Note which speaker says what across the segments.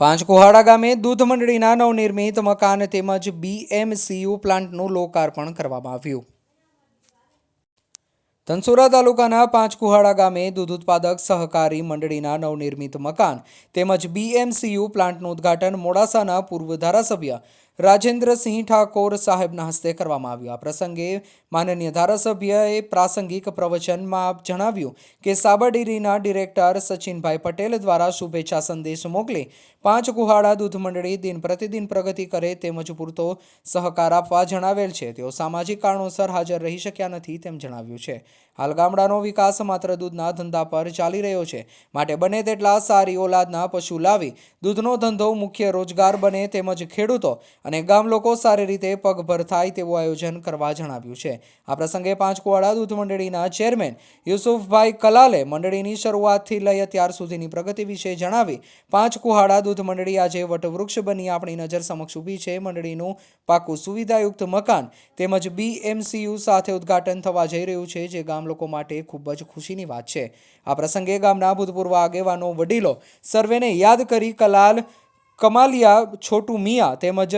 Speaker 1: પાંચકુહાડા ગામે દૂધ મંડળીના નવનિર્મિત મકાન તેમજ BMCU પ્લાન્ટનું લોકાર્પણ કરવામાં આવ્યું. ધનસુરા તાલુકાના પાંચકુહાડા ગામે દૂધ ઉત્પાદક સહકારી મંડળીના નવનિર્મિત મકાન તેમજ BMCU પ્લાન્ટનું ઉદ્ઘાટન મોડાસાના પૂર્વ ધારાસભ્ય રાજેન્દ્રસિંહ ઠાકોર સાહેબના હસ્તે કરવામાં આવ્યું. આ પ્રસંગે માનનીય ધારાસભ્યએ પ્રાસંગિક પ્રવચનમાં જણાવ્યું કે સાબરડેરીના ડિરેક્ટર સચિનભાઈ પટેલ દ્વારા શુભેચ્છા સંદેશ મોકલી પાંચકુહાડા દૂધ મંડળી દિન પ્રતિદિન પ્રગતિ કરે તેમજ પૂરતો સહકાર આપવા જણાવેલ છે. તેઓ સામાજિક કારણોસર હાજર રહી શક્યા નથી તેમ જણાવ્યું છે. હાલ ગામડાનો વિકાસ માત્ર દૂધના ધંધા પર ચાલી રહ્યો છે, માટે બને તેટલા સારી ઓલાદના પશુ લાવી દૂધનો ધંધો મુખ્ય રોજગાર બને તેમજ ખેડૂતો અને ગામ લોકો સારી રીતે પગભર થાય તેવું આયોજન કરવા જણાવ્યું છે. આ પ્રસંગે પાંચકુહાડા દૂધ મંડળીના ચેરમેન યુસુફભાઈ કલાલે મંડળીની શરૂઆતથી લઈ અત્યાર સુધીની પ્રગતિ વિશે જણાવી પાંચકુહાડા દૂધ મંડળી આજે વટવૃક્ષ બની આપણી નજર સમક્ષ ઊભી છે. મંડળીનું પાકું સુવિધાયુક્ત મકાન તેમજ BMCU સાથે ઉદ્ઘાટન થવા જઈ રહ્યું છે, જે ગામ લોકો માટે ખૂબ જ ખુશીની વાત છે. આ પ્રસંગે ગામના ભૂતપૂર્વ આગેવાનો વડીલો સર્વેને યાદ કરી કલાલ કમાલિયા છોટુ મિયા તેમજ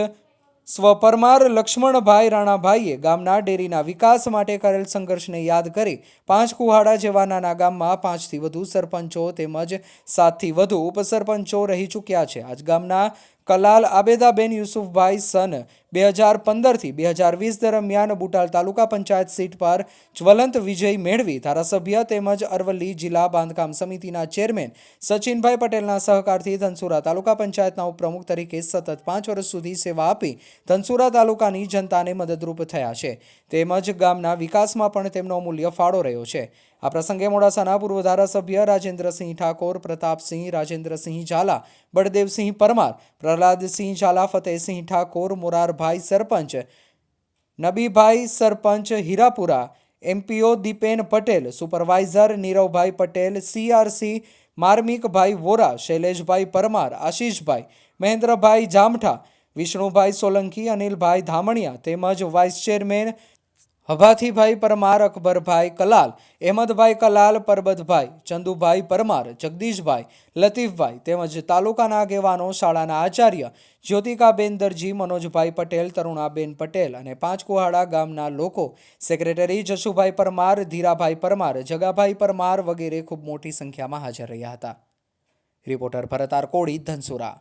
Speaker 1: સ્વપરમાર લક્ષ્મણભાઈ રાણાભાઈએ ગામના ડેરીના વિકાસ માટે કરેલ સંઘર્ષને યાદ કરી પાંચકુહાડા જેવા નાના ગામમાં 5થી વધુ સરપંચો તેમજ 7થી વધુ ઉપસરપંચો રહી ચૂક્યા છે. આજ ગામના કલાલ આબેદાબેન યુસુફભાઈ સન 2015થી 2020 દરમિયાન બુટાલ તાલુકા પંચાયત સીટ પર જ્વલંત વિજય મેળવી ધારાસભ્ય તેમજ અરવલ્લી જિલ્લા બાંધકામ સમિતિના ચેરમેન સચિનભાઈ પટેલના સહકારથી ધનસુરા તાલુકા પંચાયતના ઉપપ્રમુખ તરીકે સતત 5 વર્ષ સુધી સેવા આપી ધનસુરા તાલુકાની જનતાને મદદરૂપ થયા છે તેમજ ગામના વિકાસમાં પણ તેમનો અમૂલ્ય ફાળો રહ્યો છે. આ પ્રસંગે મોડાસાના પૂર્વ ધારાસભ્ય Rajendrasinh Thakor, Pratapsinh, Rajendrasinh Jhala, Baldevsinh Parmar, Prahladsinh Jhala, Fatehsinh Thakor, Morarbhai sarpanch, Nabibhai sarpanch Hirapura, MPO Dipen Patel, supervisor Niravbhai Patel, CRC Marmikbhai Vora, Shaileshbhai Parmar, Ashishbhai, Mahendrabhai Jamtha, Vishnubhai Solanki, Anilbhai Dhamaniya તેમજ વાઇસ ચેરમેન હભાથીભાઈ પરમાર, અકબરભાઈ કલાલ, અહેમદભાઈ કલાલ, પરબતભાઈ, ચંદુભાઈ પરમાર, જગદીશભાઈ, લતીફભાઈ તેમજ તાલુકાના આગેવાનો, શાળાના આચાર્ય જ્યોતિકાબેન દરજી, મનોજભાઈ પટેલ, તરુણાબેન પટેલ અને પાંચકુહાડા ગામના લોકો, સેક્રેટરી જશુભાઈ પરમાર, ધીરાભાઈ પરમાર, જગાભાઈ પરમાર વગેરે ખૂબ મોટી સંખ્યામાં હાજર રહ્યા હતા. રિપોર્ટર ભરત આર કોળી, ધનસુરા.